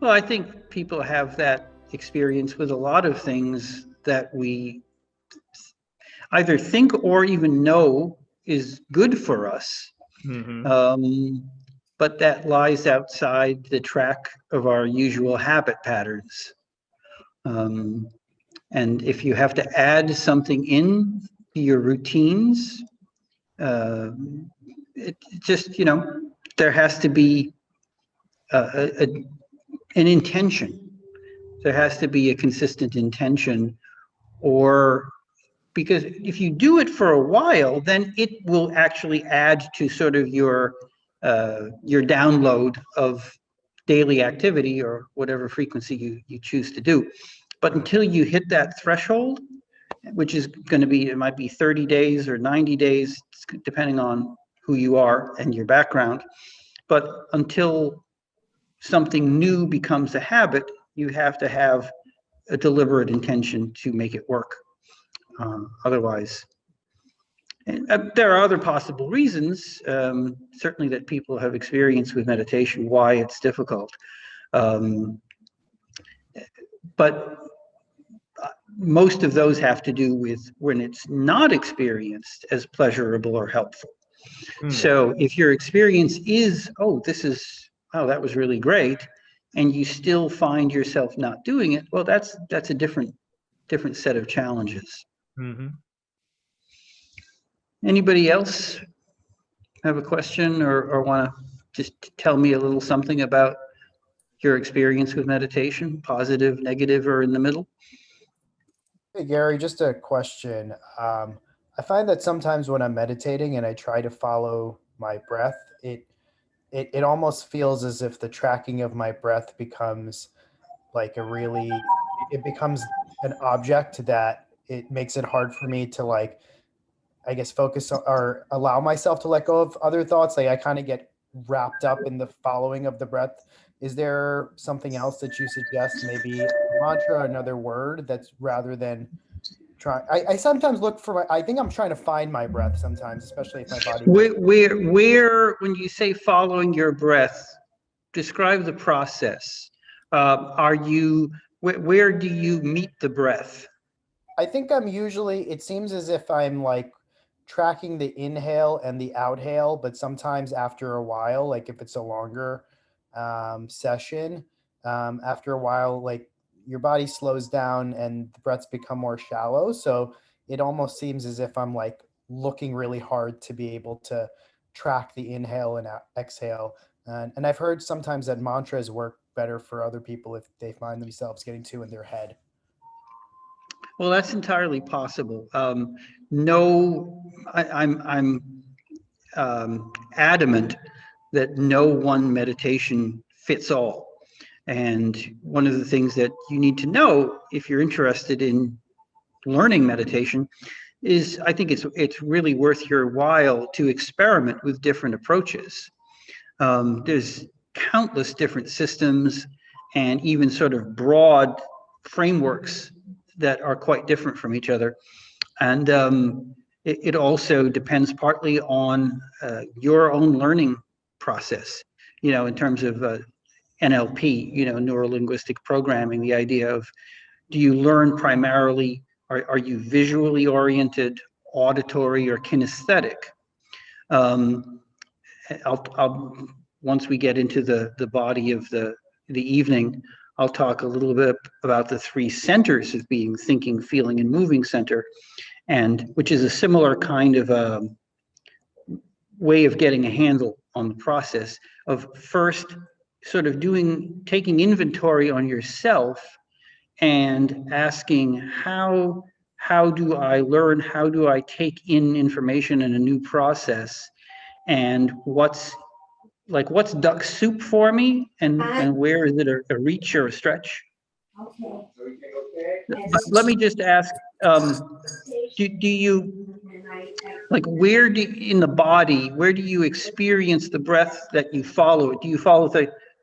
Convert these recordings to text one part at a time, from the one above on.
Well, I think people have that experience with a lot of things that we either think or even know is good for us. Mm-hmm. But that lies outside the track of our usual habit patterns. Um, and if you have to add something in to your routines, uh, it just, there has to be an intention. There has to be a consistent intention, or because if you do it for a while, then it will actually add to sort of your download of daily activity or whatever frequency you choose to do. But until you hit that threshold, which is going to be, it might be 30 days or 90 days, depending on who you are and your background. But until something new becomes a habit, you have to have a deliberate intention to make it work. Otherwise, there are other possible reasons, certainly that people have experienced with meditation, why it's difficult. But most of those have to do with when it's not experienced as pleasurable or helpful. So if your experience is, oh, that was really great, and you still find yourself not doing it, well, that's a different set of challenges. Mm-hmm. Anybody else have a question or want to just tell me a little something about your experience with meditation, positive, negative, or in the middle? Hey, Gary, just a question. I find that sometimes when I'm meditating and I try to follow my breath, it almost feels as if the tracking of my breath becomes like it becomes an object that it makes it hard for me to, like, I guess, focus or allow myself to let go of other thoughts. Like I kind of get wrapped up in the following of the breath. Is there something else that you suggest? Maybe a mantra, another word that's rather than try. I sometimes look for I think I'm trying to find my breath sometimes, especially if my body. Where, when you say following your breath, describe the process. Where do you meet the breath? I think it seems as if I'm like tracking the inhale and the outhale, but sometimes after a while, like if it's a longer session, after a while, like your body slows down and the breaths become more shallow. So it almost seems as if I'm like looking really hard to be able to track the inhale and exhale. And I've heard sometimes that mantras work better for other people if they find themselves getting too in their head. Well, that's entirely possible. No, I'm adamant that no one meditation fits all. And one of the things that you need to know if you're interested in learning meditation is, I think it's really worth your while to experiment with different approaches. There's countless different systems and even sort of broad frameworks that are quite different from each other. And it also depends partly on your own learning process, in terms of NLP, neuro-linguistic programming, the idea of, do you learn primarily, are you visually oriented, auditory, or kinesthetic? I'll once we get into the body of the evening, I'll talk a little bit about the three centers of being: thinking, feeling, and moving center, and which is a similar kind of way of getting a handle on the process of first sort of taking inventory on yourself and asking, how do I learn? How do I take in information in a new process? And what's duck soup for me, and where is it a reach or a stretch? Okay. But let me just ask, do you, like, in the body, where do you experience the breath that you follow? Do you follow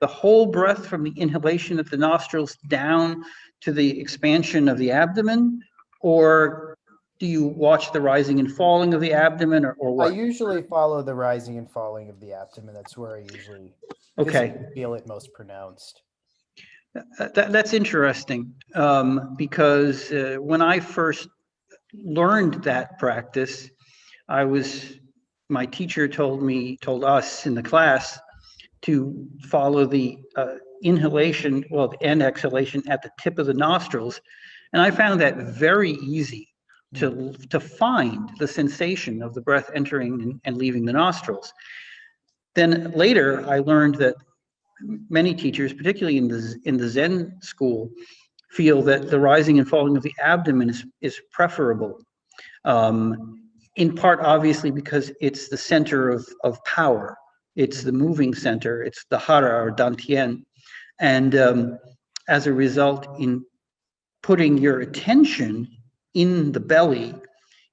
the whole breath from the inhalation of the nostrils down to the expansion of the abdomen? Or do you watch the rising and falling of the abdomen, or what? I usually follow the rising and falling of the abdomen. That's where I usually Okay. feel it most pronounced. That's interesting, because when I first learned that practice, my teacher told us in the class to follow the inhalation, and exhalation at the tip of the nostrils. And I found that very easy to find the sensation of the breath entering and leaving the nostrils. Then later, I learned that many teachers, particularly in the Zen school, feel that the rising and falling of the abdomen is preferable. In part, obviously, because it's the center of power. It's the moving center. It's the hara or dantian. And as a result, in putting your attention in the belly,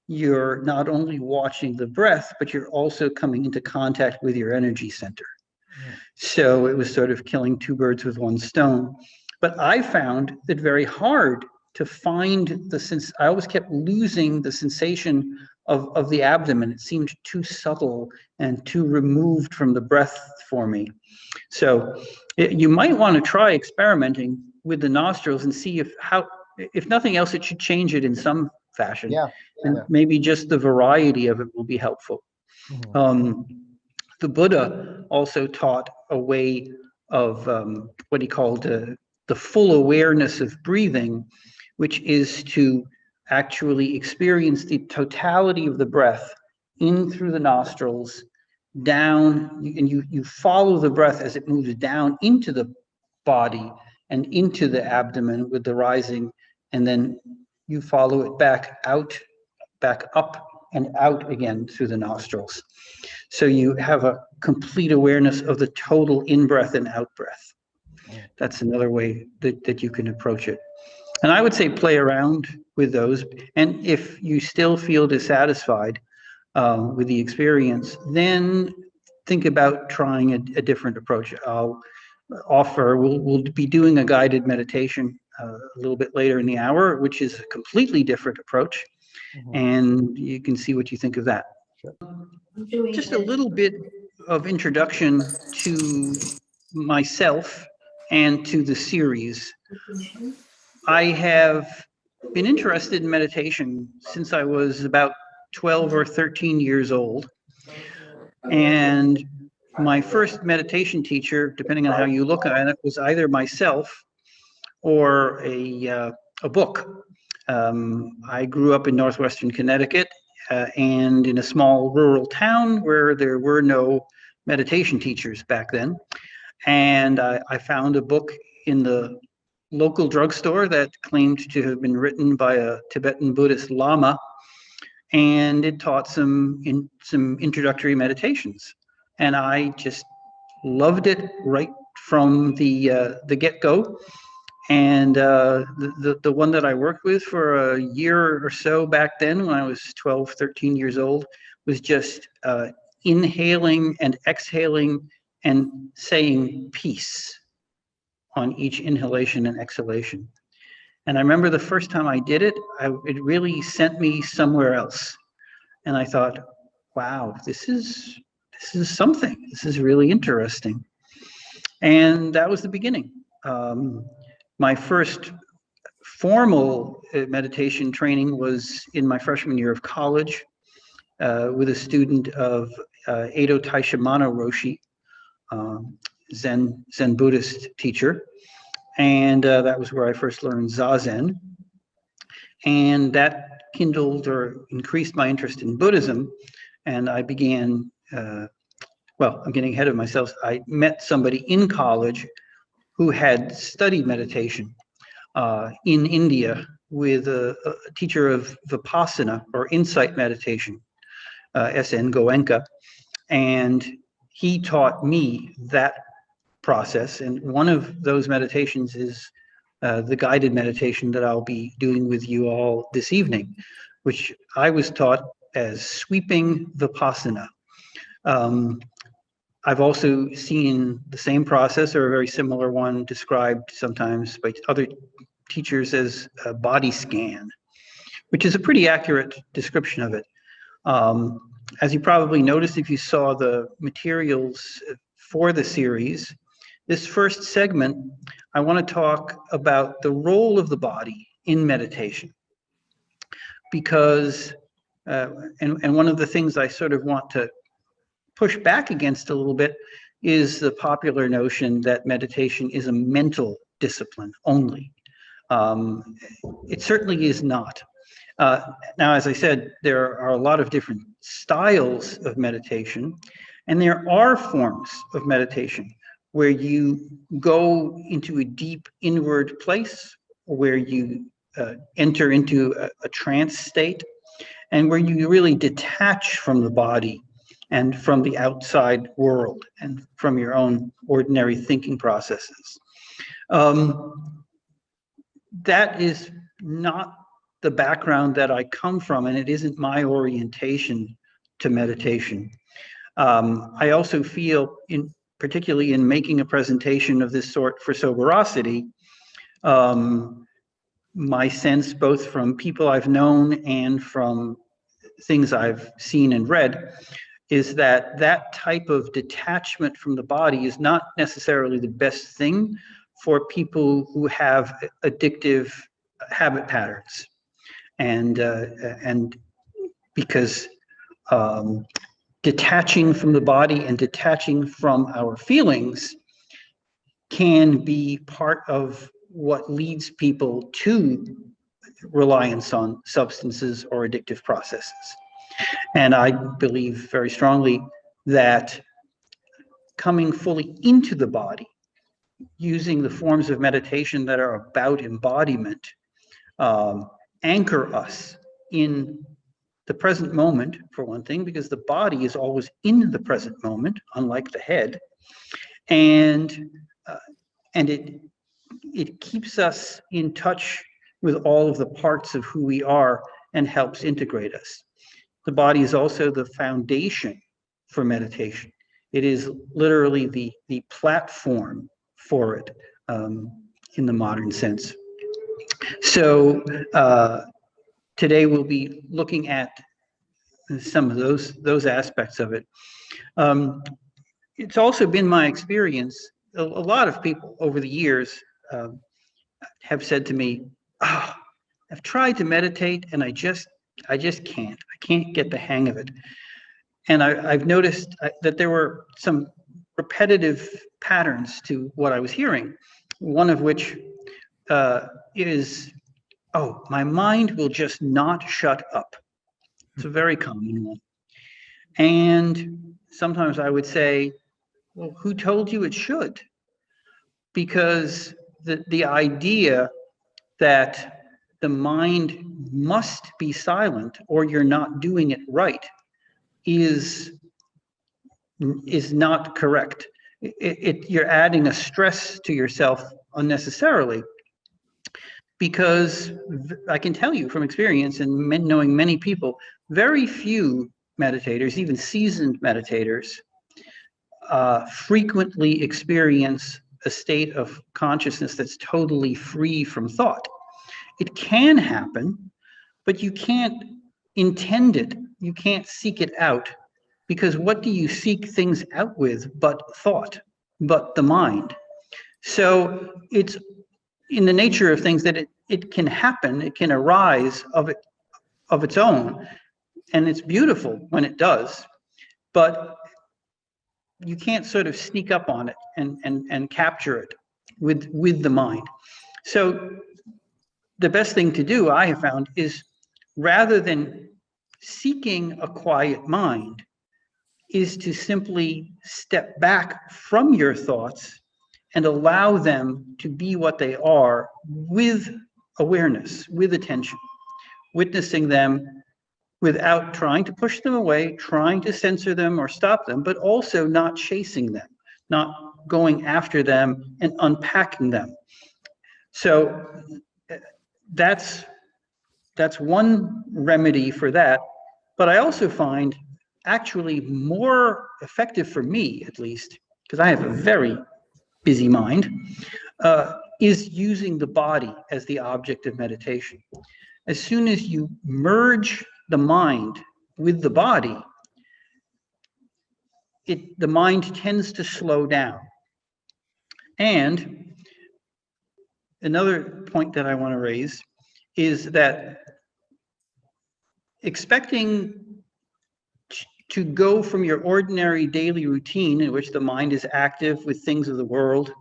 you're not only watching the breath, but you're also coming into contact with your energy center. So it was sort of killing two birds with one stone. But I found it very hard to find the sense. I always kept losing the sensation of the abdomen. It seemed too subtle and too removed from the breath for me. So you might want to try experimenting with the nostrils and see if nothing else, it should change it in some fashion. Yeah. And maybe just the variety of it will be helpful. The Buddha also taught a way of what he called the full awareness of breathing, which is to actually experience the totality of the breath in through the nostrils, down, and you follow the breath as it moves down into the body and into the abdomen with the rising, and then you follow it back out, back up and out again through the nostrils. So you have a complete awareness of the total in-breath and out-breath. That's another way that you can approach it. And I would say play around with those. And if you still feel dissatisfied with the experience, then think about trying a different approach. We'll be doing a guided meditation a little bit later in the hour, which is a completely different approach. And you can see what you think of that. Just a little bit of introduction to myself and to the series. I have been interested in meditation since I was about 12 or 13 years old. And my first meditation teacher, depending on how you look at it, was either myself or a book. I grew up in northwestern Connecticut and in a small rural town where there were no meditation teachers back then. And I found a book in the local drugstore that claimed to have been written by a Tibetan Buddhist Lama, and it taught some introductory meditations. And I just loved it right from the get-go. And the one that I worked with for a year or so back then, when I was 12, 13 years old, was just inhaling and exhaling and saying peace on each inhalation and exhalation. And I remember the first time I did it, it really sent me somewhere else. And I thought, wow, this is something. This is really interesting. And that was the beginning. My first formal meditation training was in my freshman year of college with a student of Edo Taishimano Roshi, Zen Buddhist teacher. And that was where I first learned Zazen. And that kindled or increased my interest in Buddhism. And I began, I'm getting ahead of myself. I met somebody in college who had studied meditation in India with a teacher of Vipassana or insight meditation, S.N. Goenka. And he taught me that process. And one of those meditations is the guided meditation that I'll be doing with you all this evening, which I was taught as sweeping Vipassana. I've also seen the same process or a very similar one described sometimes by other teachers as a body scan, which is a pretty accurate description of it. As you probably noticed if you saw the materials for the series, This first segment, I want to talk about the role of the body in meditation, because, and one of the things I sort of want to push back against a little bit is the popular notion that meditation is a mental discipline only. It certainly is not. Now, as I said, there are a lot of different styles of meditation, and there are forms of meditation where you go into a deep inward place, where you enter into a trance state, and where you really detach from the body and from the outside world and from your own ordinary thinking processes. That is not the background that I come from, and it isn't my orientation to meditation. I also feel, particularly in making a presentation of this sort for Soberocity, my sense, both from people I've known and from things I've seen and read, is that that type of detachment from the body is not necessarily the best thing for people who have addictive habit patterns. And because detaching from the body and detaching from our feelings can be part of what leads people to reliance on substances or addictive processes. And I believe very strongly that coming fully into the body, using the forms of meditation that are about embodiment, anchor us in the present moment, for one thing, because the body is always in the present moment, unlike the head, and it keeps us in touch with all of the parts of who we are and helps integrate us. The body is also the foundation for meditation. It is literally the platform for it, in the modern sense. So today we'll be looking at some of those aspects of it. It's also been my experience, a lot of people over the years have said to me, oh, I've tried to meditate and I just can't. I can't get the hang of it. And I've noticed that there were some repetitive patterns to what I was hearing, one of which is, oh, my mind will just not shut up. It's a very common one. And sometimes I would say, well, who told you it should? Because the idea that the mind must be silent or you're not doing it right is not correct. You're adding a stress to yourself unnecessarily, because I can tell you from experience and knowing many people, very few meditators, even seasoned meditators, frequently experience a state of consciousness that's totally free from thought. It can happen, but you can't intend it. You can't seek it out, because what do you seek things out with but thought, but the mind? So it's in the nature of things that it can happen, it can arise of its own, and it's beautiful when it does, but you can't sort of sneak up on it and capture it with the mind. So the best thing to do, I have found, is rather than seeking a quiet mind, is to simply step back from your thoughts and allow them to be what they are, with awareness, with attention, witnessing them without trying to push them away, trying to censor them or stop them, but also not chasing them, not going after them and unpacking them. So that's one remedy for that. But I also find actually more effective, for me at least, because I have a very busy mind, is using the body as the object of meditation. As soon as you merge the mind with the body, the mind tends to slow down. And another point that I want to raise is that expecting to go from your ordinary daily routine in which the mind is active with things of the world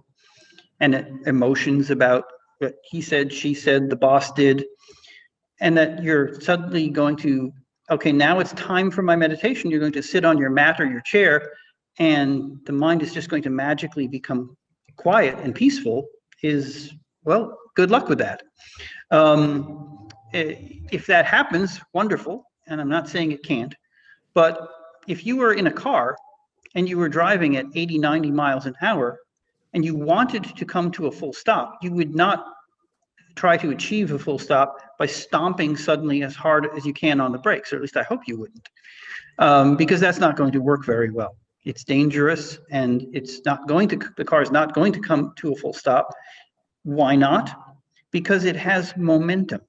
and emotions about what he said, she said, the boss did, and that you're suddenly going to, okay, now it's time for my meditation. You're going to sit on your mat or your chair, and the mind is just going to magically become quiet and peaceful is, well, good luck with that. If that happens, wonderful, and I'm not saying it can't, but if you were in a car and you were driving at 80, 90 miles an hour, and you wanted to come to a full stop, you would not try to achieve a full stop by stomping suddenly as hard as you can on the brakes, or at least I hope you wouldn't, because that's not going to work very well. It's dangerous, and the car is not going to come to a full stop. Why not? Because it has momentum,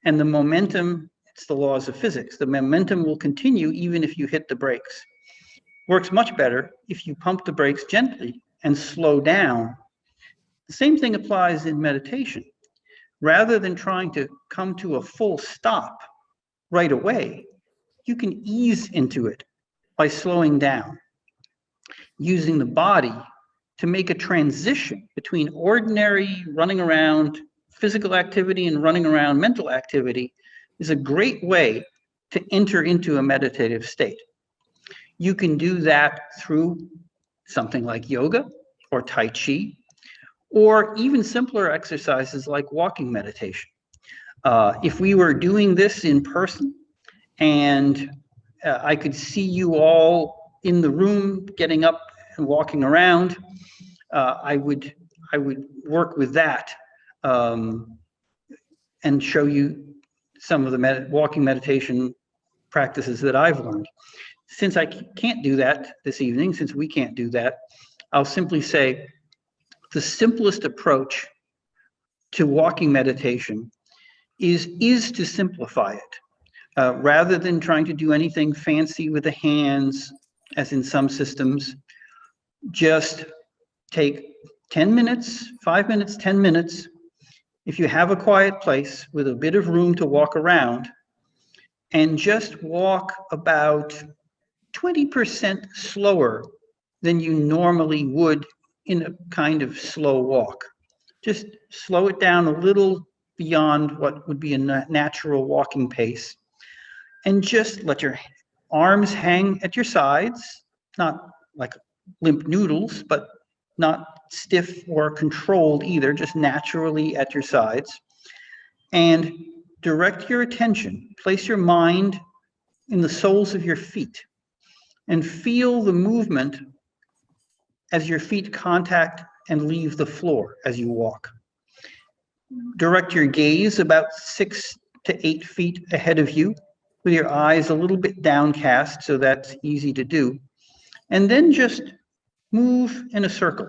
and the momentum, it's the laws of physics. The momentum will continue even if you hit the brakes. Works much better if you pump the brakes gently and slow down. The same thing applies in meditation. Rather than trying to come to a full stop right away, you can ease into it by slowing down, using the body to make a transition between ordinary running around physical activity and running around mental activity is a great way to enter into a meditative state. You can do that through something like yoga or Tai Chi, or even simpler exercises like walking meditation. If we were doing this in person and I could see you all in the room getting up and walking around, I would work with that and show you some of the walking meditation practices that I've learned. Since I can't do that this evening, since we can't do that, I'll simply say the simplest approach to walking meditation is to simplify it. Rather than trying to do anything fancy with the hands, as in some systems, just take 10 minutes, 5 minutes, 10 minutes. If you have a quiet place with a bit of room to walk around, and just walk about 20% slower than you normally would in a kind of slow walk. Just slow it down a little beyond what would be a natural walking pace, and just let your arms hang at your sides, not like limp noodles, but not stiff or controlled either, just naturally at your sides. And direct your attention, place your mind in the soles of your feet, and feel the movement as your feet contact and leave the floor as you walk. Direct your gaze about 6 to 8 feet ahead of you, with your eyes a little bit downcast, so that's easy to do. And then just move in a circle,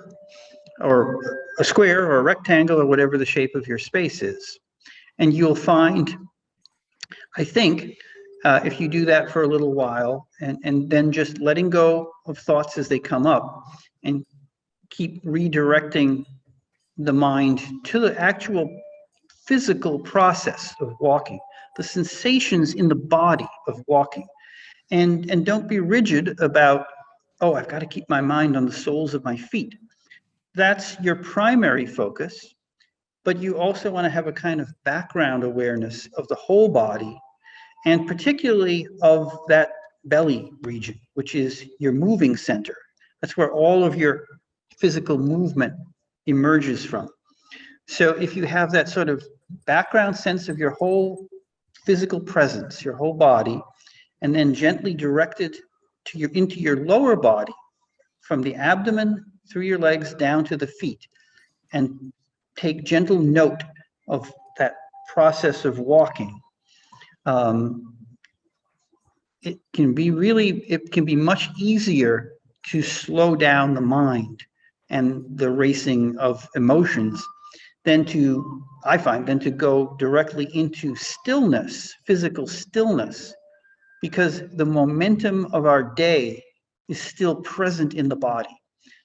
or a square, or a rectangle, or whatever the shape of your space is. And you'll find, I think, if you do that for a little while, and then just letting go of thoughts as they come up, and keep redirecting the mind to the actual physical process of walking, the sensations in the body of walking. And don't be rigid about, oh, I've got to keep my mind on the soles of my feet. That's your primary focus, but you also want to have a kind of background awareness of the whole body, and particularly of that belly region, which is your moving center. That's where all of your physical movement emerges from. So if you have that sort of background sense of your whole physical presence, your whole body, and then gently direct it into your lower body, from the abdomen through your legs down to the feet, and take gentle note of that process of walking. It can be much easier to slow down the mind and the racing of emotions than to go directly into stillness, physical stillness, because the momentum of our day is still present in the body.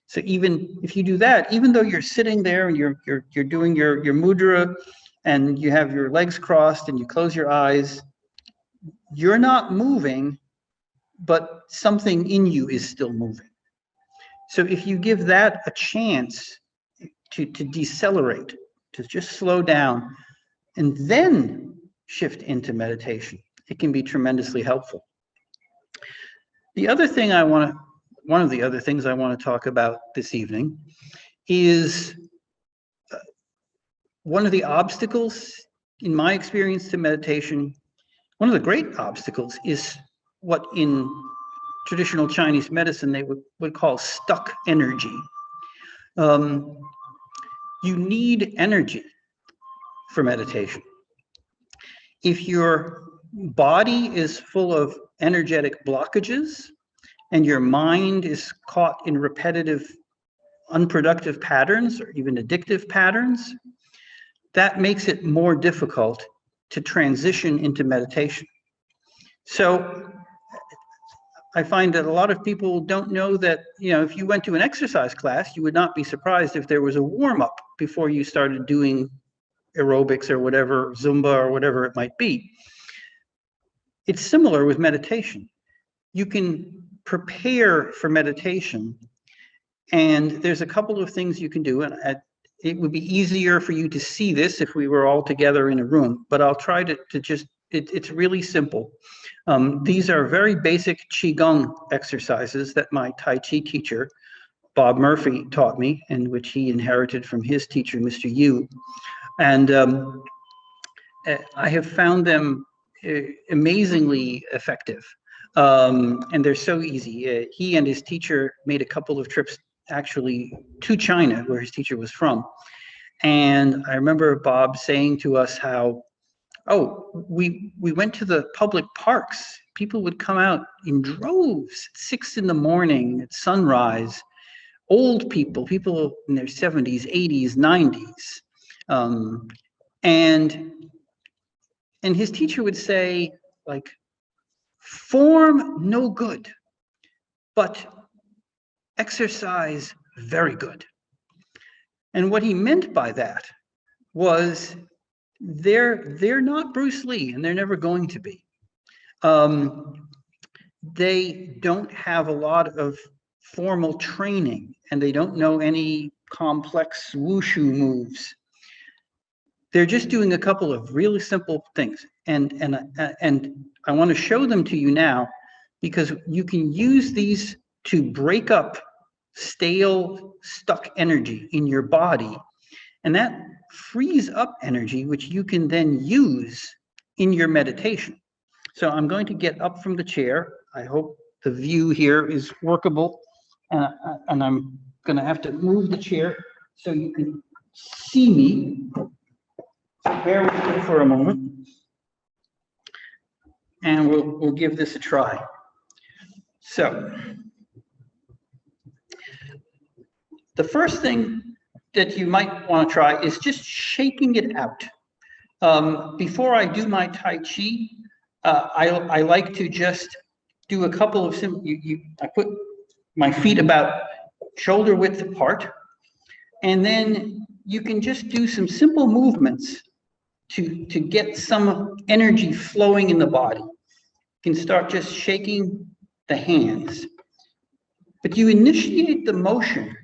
So even if you do that, even though you're sitting there and you're doing your mudra and you have your legs crossed and you close your eyes, you're not moving, but something in you is still moving. So if you give that a chance to decelerate, to just slow down, and then shift into meditation, it can be tremendously helpful. The other thing one of the other things I want to talk about this evening is one of the obstacles, in my experience, to meditation. One of the great obstacles is what in traditional Chinese medicine they would call stuck energy. You need energy for meditation. If your body is full of energetic blockages and your mind is caught in repetitive, unproductive patterns or even addictive patterns, that makes it more difficult to transition into meditation. So I find that a lot of people don't know that, if you went to an exercise class, you would not be surprised if there was a warm-up before you started doing aerobics or whatever, Zumba or whatever it might be. It's similar with meditation. You can prepare for meditation, and there's a couple of things you can do, and it would be easier for you to see this if we were all together in a room, but I'll try to just, it's really simple. These are very basic Qigong exercises that my Tai Chi teacher, Bob Murphy, taught me, and which he inherited from his teacher, Mr. Yu. And I have found them amazingly effective. And they're so easy. He and his teacher made a couple of trips actually to China, where his teacher was from. And I remember Bob saying to us how, we went to the public parks. People would come out in droves at 6 a.m. at sunrise. Old people in their 70s, 80s, 90s. And his teacher would say, like, form no good, but exercise very good. And what he meant by that was they're not Bruce Lee, and they're never going to be. They don't have a lot of formal training, and they don't know any complex wushu moves. They're just doing a couple of really simple things, and I want to show them to you now, because you can use these to break up stale, stuck energy in your body, and that frees up energy which you can then use in your meditation. So I'm going to get up from the chair. I hope the view here is workable, and I'm going to have to move the chair so you can see me. Bear with me for a moment, and we'll give this a try. So the first thing that you might want to try is just shaking it out. Before I do my Tai Chi, I like to just do a couple of simple, I put my feet about shoulder width apart, and then you can just do some simple movements to get some energy flowing in the body. You can start just shaking the hands, but you initiate the motion.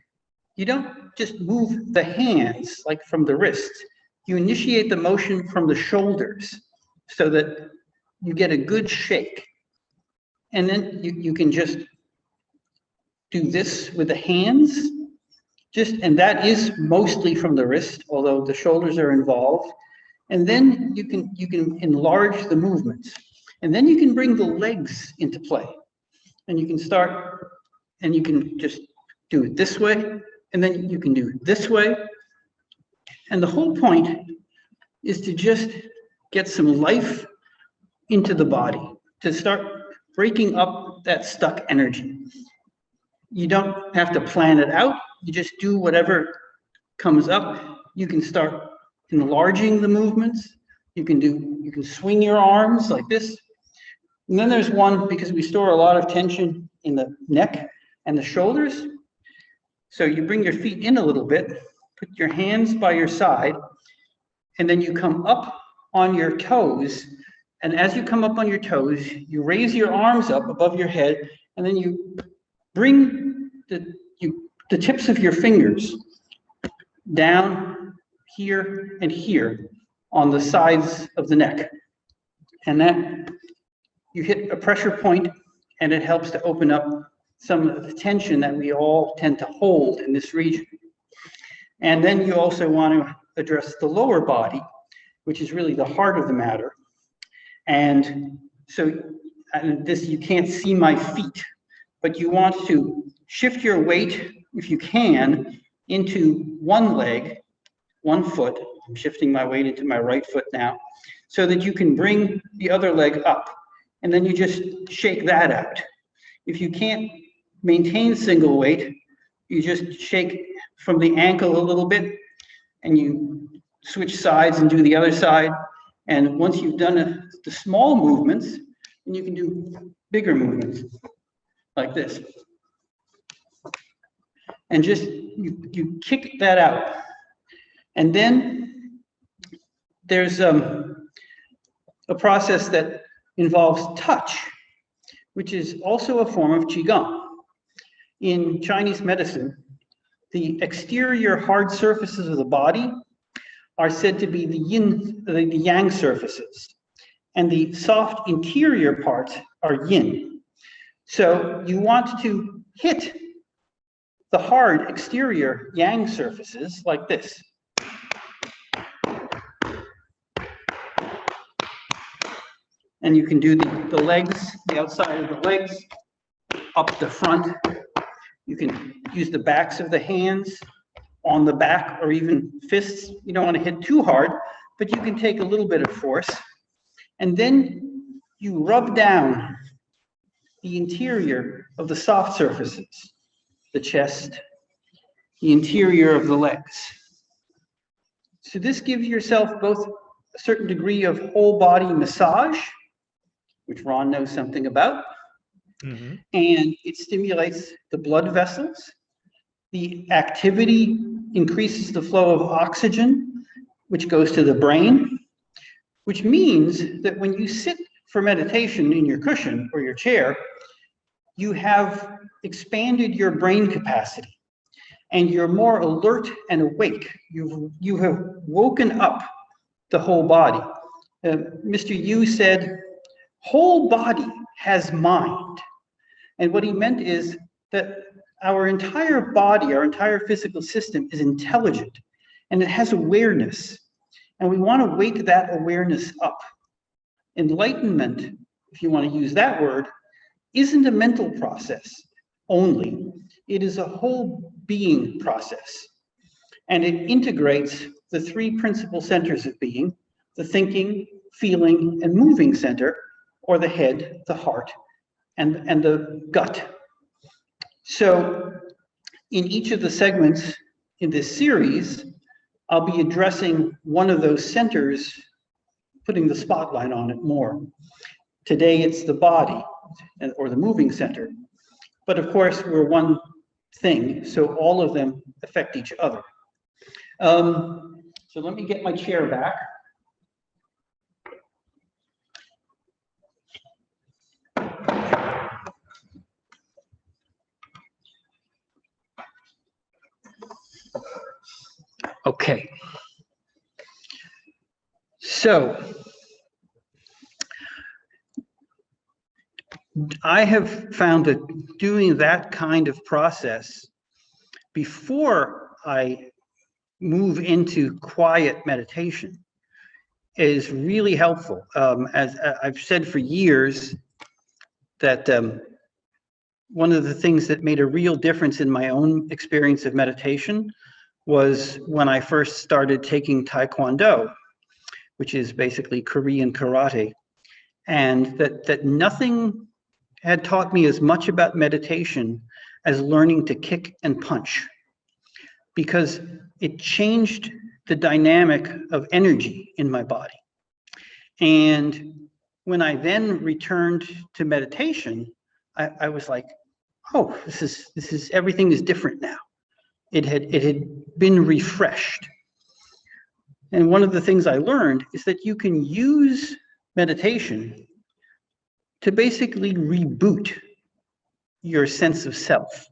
You don't just move the hands like from the wrists. You initiate the motion from the shoulders so that you get a good shake. And then you can just do this with the hands, and that is mostly from the wrist, although the shoulders are involved. And then you can enlarge the movements. And then you can bring the legs into play. And you can start, and you can just do it this way, and then you can do it this way. And the whole point is to just get some life into the body, to start breaking up that stuck energy. You don't have to plan it out. You just do whatever comes up. You can start enlarging the movements. You can swing your arms like this. And then there's one, because we store a lot of tension in the neck and the shoulders. So you bring your feet in a little bit, put your hands by your side, and then you come up on your toes. And as you come up on your toes, you raise your arms up above your head, and then you bring the tips of your fingers down here and here on the sides of the neck. And that you hit a pressure point, and it helps to open up some of the tension that we all tend to hold in this region. And then you also want to address the lower body, which is really the heart of the matter. And so this, you can't see my feet, but you want to shift your weight, if you can, into one leg, one foot. I'm shifting my weight into my right foot now, so that you can bring the other leg up. And then you just shake that out. If you can't maintain single weight, you just shake from the ankle a little bit, and you switch sides and do the other side. And once you've done the small movements, then you can do bigger movements like this. And just, you kick that out. And then there's a process that involves touch, which is also a form of Qigong. In Chinese medicine, the exterior hard surfaces of the body are said to be the yin, the yang surfaces, and the soft interior parts are yin. So you want to hit the hard exterior yang surfaces like this. And you can do the legs, the outside of the legs, up the front. You can use the backs of the hands on the back, or even fists. You don't want to hit too hard, but you can take a little bit of force. And then you rub down the interior of the soft surfaces, the chest, the interior of the legs. So this gives yourself both a certain degree of whole body massage, which Ron knows something about, and it stimulates the blood vessels. The activity increases the flow of oxygen, which goes to the brain, which means that when you sit for meditation in your cushion or your chair, you have expanded your brain capacity, and you're more alert and awake. You have woken up the whole body. Mr. Yu said, whole body has mind. And what he meant is that our entire body, our entire physical system is intelligent, and it has awareness. And we want to wake that awareness up. Enlightenment, if you want to use that word, isn't a mental process only. It is a whole being process. And it integrates the three principal centers of being: the thinking, feeling, and moving center, or the head, the heart, and the gut. So in each of the segments in this series, I'll be addressing one of those centers, putting the spotlight on it more. Today it's the body, or the moving center. But of course, we're one thing, so all of them affect each other. So let me get my chair back. Okay. So I have found that doing that kind of process before I move into quiet meditation is really helpful. As I've said for years, that one of the things that made a real difference in my own experience of meditation was when I first started taking Taekwondo, which is basically Korean karate, and that nothing had taught me as much about meditation as learning to kick and punch, because it changed the dynamic of energy in my body. And when I then returned to meditation, I was like, oh, this is everything is different now. it had been refreshed. And one of the things I learned is that you can use meditation to basically reboot your sense of self.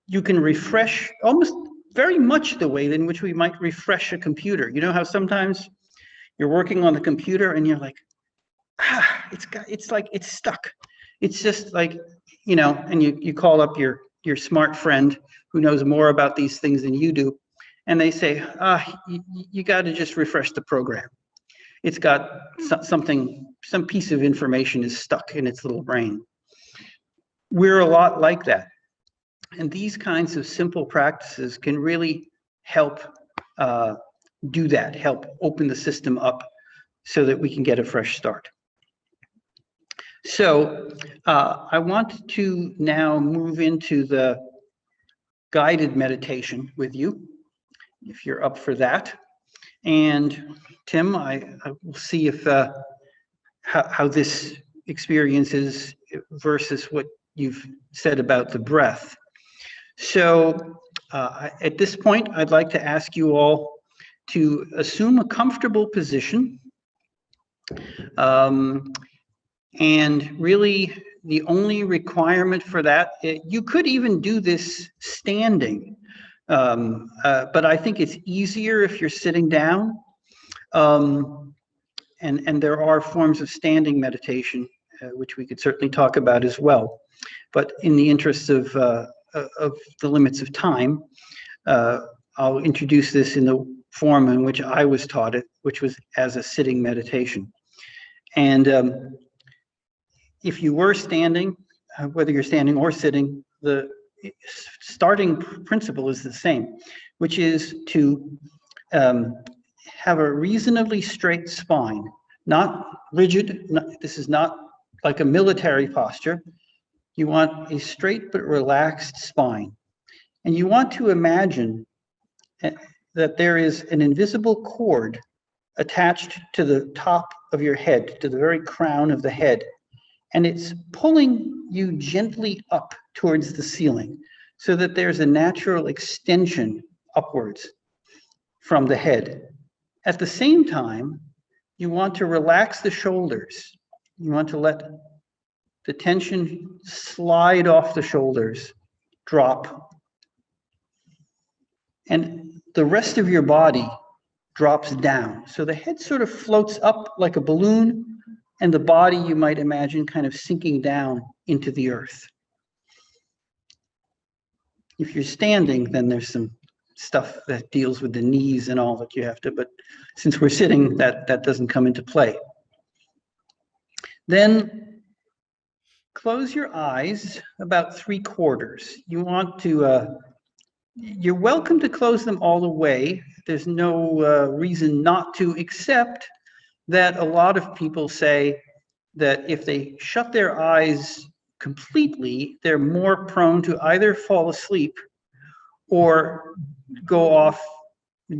You can refresh almost very much the way in which we might refresh a computer. You know how sometimes you're working on the computer and you're like, it's like it's stuck. It's just like, you know, and you call up your smart friend who knows more about these things than you do, and they say, you got to just refresh the program. It's got some piece of information is stuck in its little brain. We're a lot like that. And these kinds of simple practices can really help do that, help open the system up so that we can get a fresh start. So I want to now move into the guided meditation with you, if you're up for that. And Tim, I will see if how this experience is versus what you've said about the breath. So at this point, I'd like to ask you all to assume a comfortable position. And really, the only requirement for that, you could even do this standing, but I think it's easier if you're sitting down. And there are forms of standing meditation, which we could certainly talk about as well. But in the interests of the limits of time, I'll introduce this in the form in which I was taught it, which was as a sitting meditation. And if you were standing, whether you're standing or sitting, the starting principle is the same, which is to have a reasonably straight spine, not rigid. This is not like a military posture. You want a straight but relaxed spine. And you want to imagine that there is an invisible cord attached to the top of your head, to the very crown of the head. And it's pulling you gently up towards the ceiling so that there's a natural extension upwards from the head. At the same time, you want to relax the shoulders. You want to let the tension slide off the shoulders, drop. And the rest of your body drops down. So the head sort of floats up like a balloon, and the body, you might imagine, kind of sinking down into the earth. If you're standing, then there's some stuff that deals with the knees and all that you have to, but since we're sitting, that doesn't come into play. Then close your eyes about 3/4. You want to, you're welcome to close them all the way. There's no reason not to, except that a lot of people say that if they shut their eyes completely, they're more prone to either fall asleep or go off,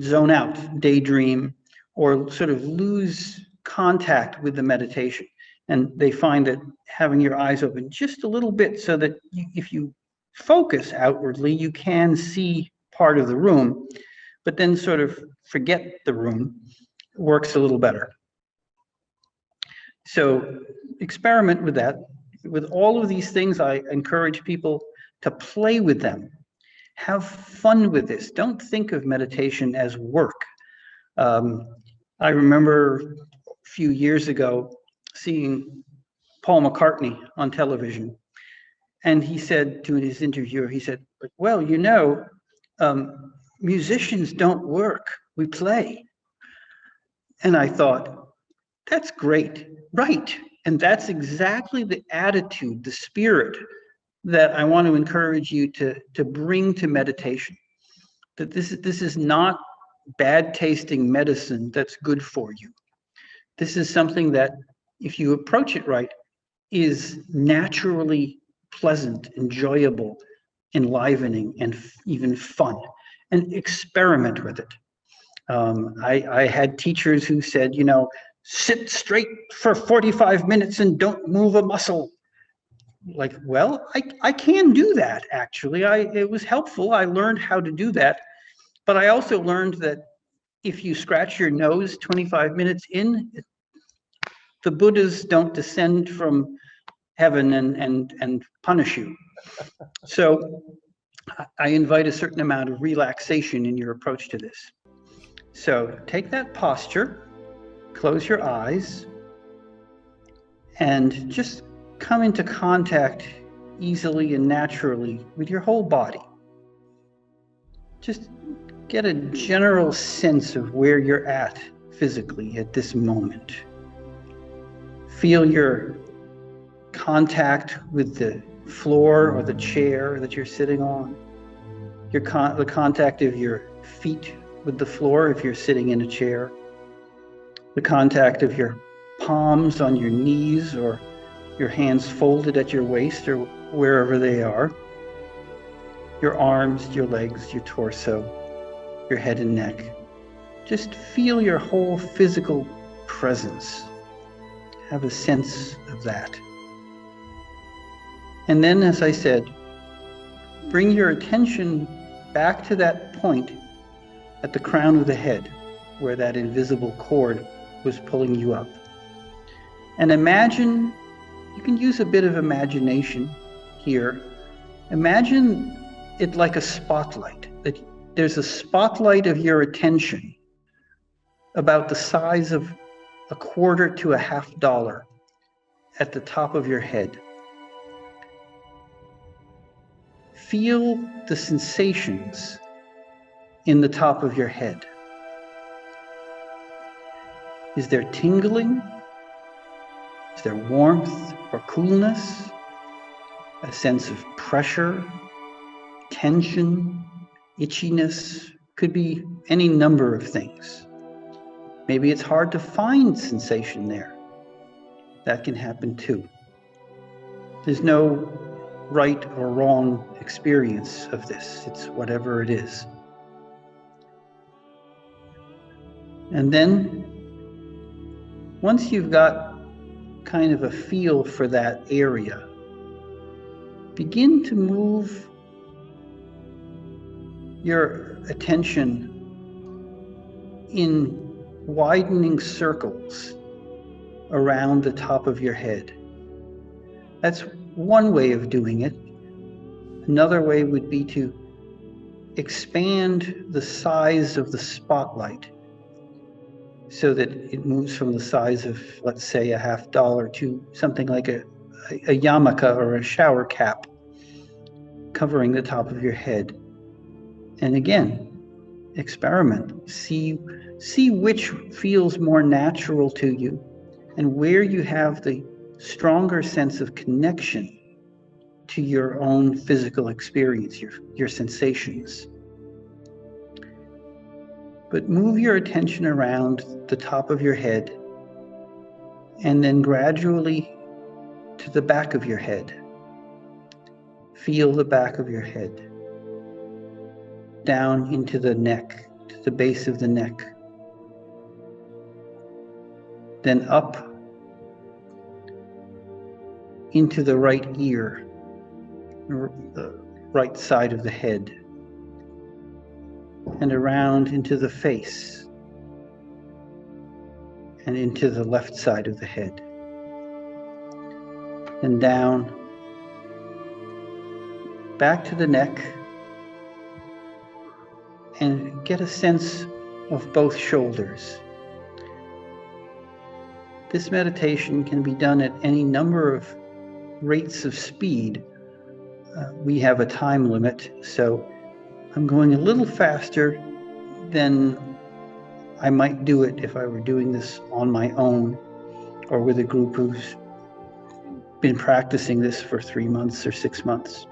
zone out, daydream, or sort of lose contact with the meditation. And they find that having your eyes open just a little bit so that if you focus outwardly, you can see part of the room, but then sort of forget the room, works a little better. So experiment with that. With all of these things, I encourage people to play with them. Have fun with this. Don't think of meditation as work. I remember a few years ago seeing Paul McCartney on television, and he said to his interviewer, he said, well, you know, musicians don't work, we play. And I thought, that's great, right? And that's exactly the attitude, the spirit that I want to encourage you to bring to meditation. That this is not bad tasting medicine that's good for you. This is something that, if you approach it right, is naturally pleasant, enjoyable, enlivening, and even fun. And experiment with it. I had teachers who said, you know, sit straight for 45 minutes and don't move a muscle. like, well, I can do that, actually. It was helpful. I learned how to do that. But I also learned that if you scratch your nose 25 minutes in, the Buddhas don't descend from heaven and punish you. So I invite a certain amount of relaxation in your approach to this. So take that posture, close your eyes, and just come into contact easily and naturally with your whole body. Just get a general sense of where you're at physically at this moment. Feel your contact with the floor or the chair that you're sitting on. The contact of your feet with the floor if you're sitting in a chair. The contact of your palms on your knees or your hands folded at your waist or wherever they are. Your arms, your legs, your torso, your head and neck. Just feel your whole physical presence. Have a sense of that. And then, as I said, bring your attention back to that point at the crown of the head where that invisible cord was pulling you up. And imagine, you can use a bit of imagination here. Imagine it like a spotlight, that there's a spotlight of your attention about the size of a quarter to a $50 at the top of your head. Feel the sensations in the top of your head. Is there tingling? Is there warmth or coolness? A sense of pressure, tension, itchiness? Could be any number of things. Maybe it's hard to find sensation there. That can happen too. There's no right or wrong experience of this. It's whatever it is. And then, once you've got kind of a feel for that area, begin to move your attention in widening circles around the top of your head. That's one way of doing it. Another way would be to expand the size of the spotlight so that it moves from the size of, let's say, a $50 to something like a yarmulke or a shower cap covering the top of your head. And again, experiment. See which feels more natural to you and where you have the stronger sense of connection to your own physical experience, your sensations. But move your attention around the top of your head and then gradually to the back of your head. Feel the back of your head. Down into the neck, to the base of the neck. Then up into the right ear, the right side of the head, and around into the face, and into the left side of the head, and down, back to the neck, and get a sense of both shoulders. This meditation can be done at any number of rates of speed. We have a time limit, so I'm going a little faster than I might do it if I were doing this on my own or with a group who's been practicing this for 3 months or 6 months.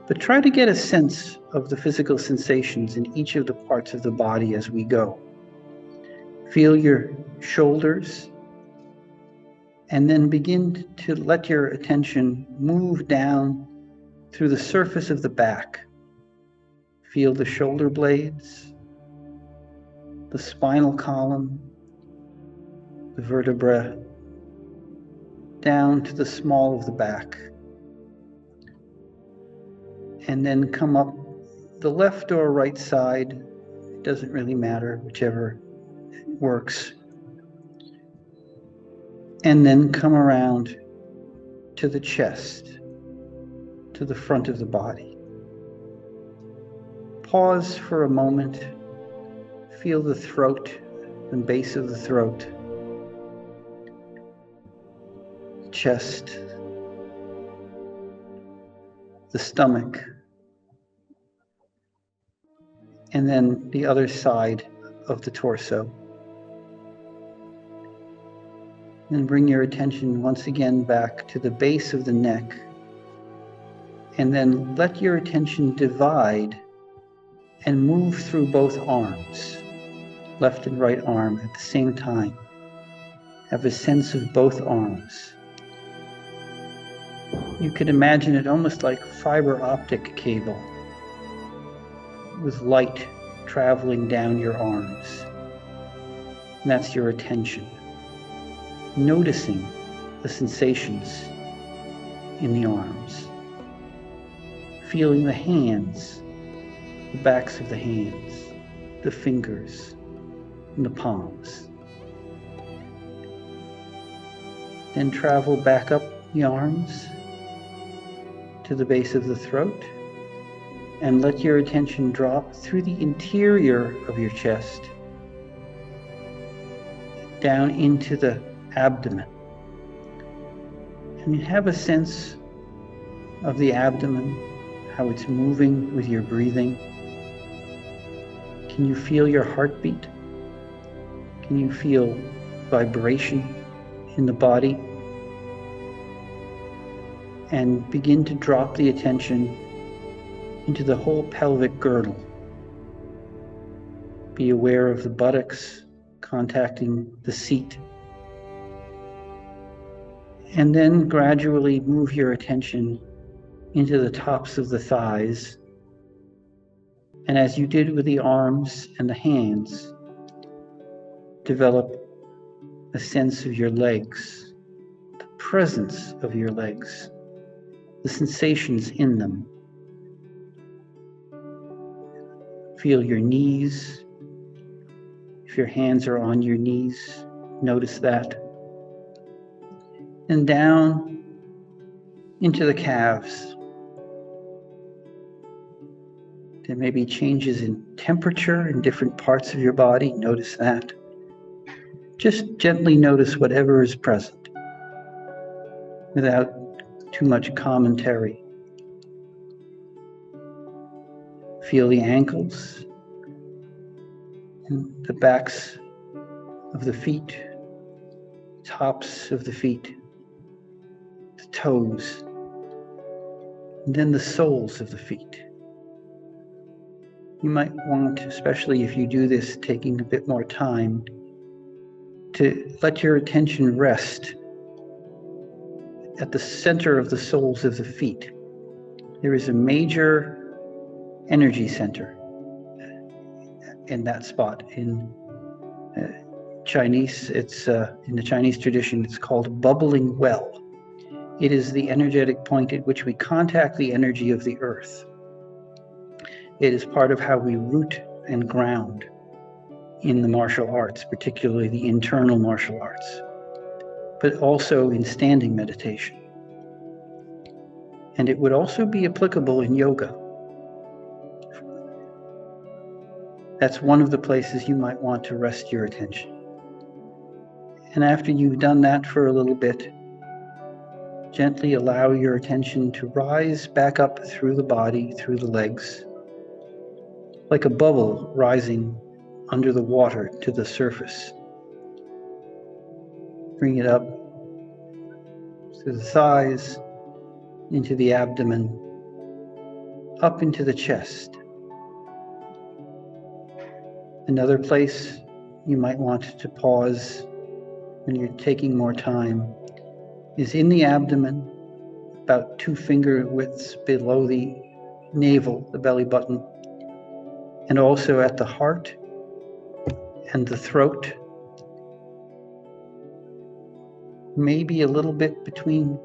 But try to get a sense of the physical sensations in each of the parts of the body as we go. Feel your shoulders, and then begin to let your attention move down through the surface of the back. Feel the shoulder blades, the spinal column, the vertebra, down to the small of the back. And then come up the left or right side. It doesn't really matter, whichever works. And then come around to the chest, to the front of the body. Pause for a moment. Feel the throat and base of the throat, chest, the stomach, and then the other side of the torso. Then bring your attention once again back to the base of the neck, and then let your attention divide and move through both arms, left and right arm at the same time. Have a sense of both arms. You could imagine it almost like fiber optic cable with light traveling down your arms. And that's your attention. Noticing the sensations in the arms. Feeling the hands, the backs of the hands, the fingers, and the palms. Then travel back up the arms to the base of the throat, and let your attention drop through the interior of your chest down into the abdomen. And you have a sense of the abdomen, how it's moving with your breathing. Can you feel your heartbeat? Can you feel vibration in the body? And begin to drop the attention into the whole pelvic girdle. Be aware of the buttocks contacting the seat. And then gradually move your attention into the tops of the thighs. And as you did with the arms and the hands, develop a sense of your legs, the presence of your legs, the sensations in them. Feel your knees. If your hands are on your knees, notice that. And down into the calves. There may be changes in temperature in different parts of your body. Notice that. Just gently notice whatever is present without too much commentary. Feel the ankles and the backs of the feet, tops of the feet, the toes, and then the soles of the feet. You might want, especially if you do this taking a bit more time, to let your attention rest at the center of the soles of the feet. There is a major energy center in that spot. In Chinese, it's in the Chinese tradition, it's called bubbling well. It is the energetic point at which we contact the energy of the earth. It is part of how we root and ground in the martial arts, particularly the internal martial arts, but also in standing meditation. And it would also be applicable in yoga. That's one of the places you might want to rest your attention. And after you've done that for a little bit, gently allow your attention to rise back up through the body, through the legs, like a bubble rising under the water to the surface. Bring it up through the thighs, into the abdomen, up into the chest. Another place you might want to pause when you're taking more time is in the abdomen, about 2 finger widths below the navel, the belly button, and also at the heart and the throat. maybe a little bit between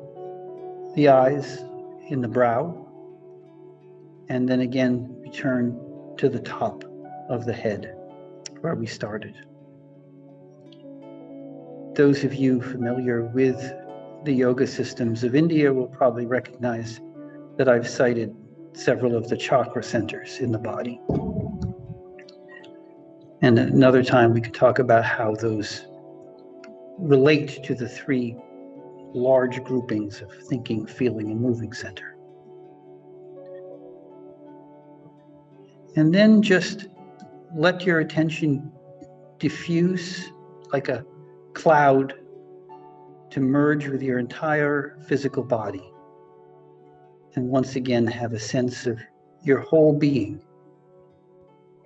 the eyes in the brow, and then again return to the top of the head where we started. Those of you familiar with the yoga systems of India will probably recognize that I've cited several of the chakra centers in the body. And another time we could talk about how those relate to the three large groupings of thinking, feeling, and moving center. And then just let your attention diffuse like a cloud to merge with your entire physical body. And once again, have a sense of your whole being.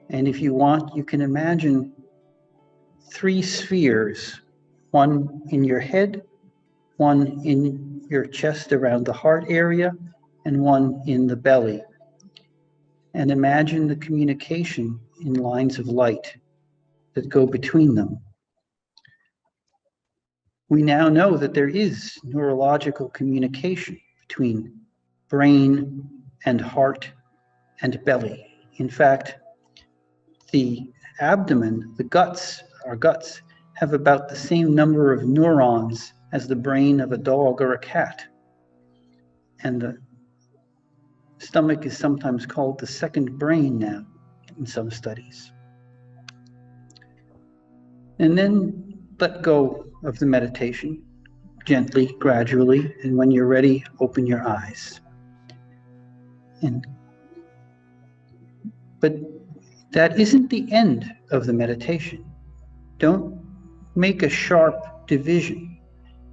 And if you want, you can imagine 3 spheres, one in your head, one in your chest around the heart area, and one in the belly. And imagine the communication in lines of light that go between them. We now know that there is neurological communication between brain and heart and belly. In fact, the abdomen, the guts, our guts, have about the same number of neurons as the brain of a dog or a cat. And the stomach is sometimes called the second brain now in some studies. And then let go of the meditation gently, gradually, and when you're ready, open your eyes. But that isn't the end of the meditation. Don't make a sharp division.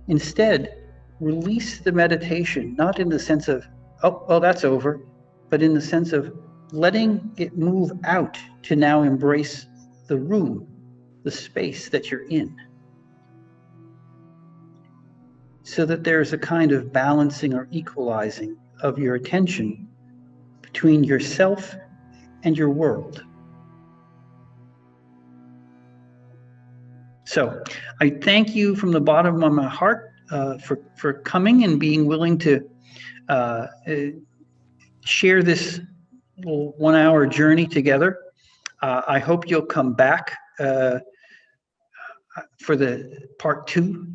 Instead, release the meditation, not in the sense of, oh, well, that's over, but in the sense of letting it move out to now embrace the room, the space that you're in. So that there's a kind of balancing or equalizing of your attention between yourself and your world. So I thank you from the bottom of my heart for coming and being willing to share this little 1-hour journey together. I hope you'll come back for the part 2.